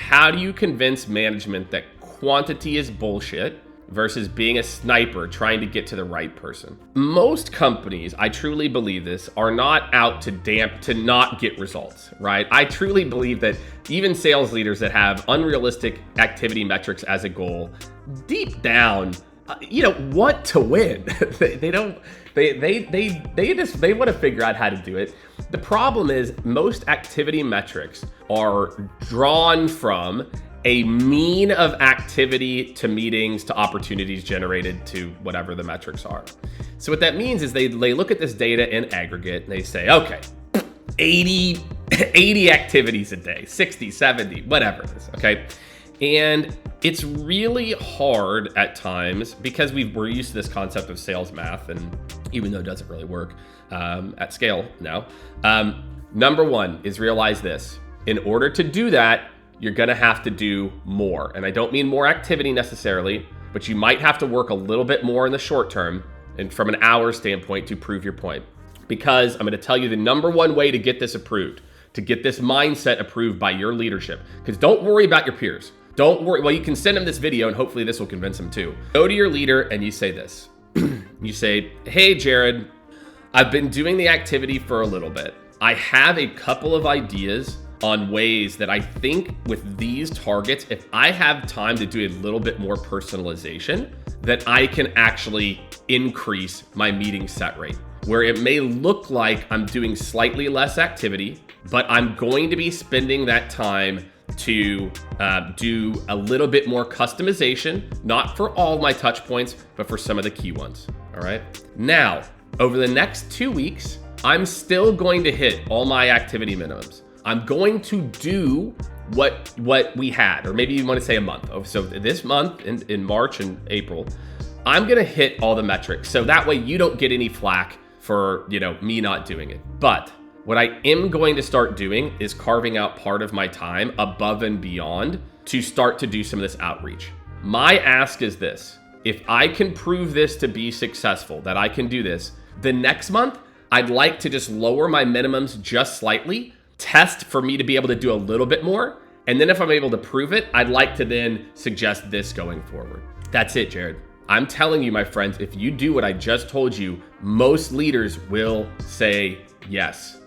how do you convince management that quantity is bullshit versus being a sniper trying to get to the right person? Most companies, I truly believe this, are not out to not get results, right? I truly believe that even sales leaders that have unrealistic activity metrics as a goal, deep down, want to win. They want to figure out how to do it. The problem is most activity metrics are drawn from a mean of activity to meetings to opportunities generated to whatever the metrics are. So what that means is they look at this data in aggregate and they say, okay, 80 activities a day, 60, 70, whatever it is, okay? And it's really hard at times because we're used to this concept of sales math, and even though it doesn't really work at scale now, number one is realize this. In order to do that, you're gonna have to do more. And I don't mean more activity necessarily, but you might have to work a little bit more in the short term and from an hour standpoint to prove your point. Because I'm gonna tell you the number one way to get this approved, to get this mindset approved by your leadership. Because don't worry about your peers. Don't worry, well, you can send them this video and hopefully this will convince them too. Go to your leader and you say this. You say, hey, Jared, I've been doing the activity for a little bit. I have a couple of ideas on ways that I think with these targets, if I have time to do a little bit more personalization, that I can actually increase my meeting set rate, where it may look like I'm doing slightly less activity, but I'm going to be spending that time to do a little bit more customization, not for all my touch points, but for some of the key ones. All right. Now, over the next 2 weeks, I'm still going to hit all my activity minimums. I'm going to do what we had, or maybe you want to say a month. So this month in March and April, I'm gonna hit all the metrics. So that way you don't get any flack for me not doing it. But what I am going to start doing is carving out part of my time above and beyond to start to do some of this outreach. My ask is this: if I can prove this to be successful, that I can do this, the next month, I'd like to just lower my minimums just slightly, test for me to be able to do a little bit more. And then if I'm able to prove it, I'd like to then suggest this going forward. That's it, Jared. I'm telling you, my friends, if you do what I just told you, most leaders will say yes.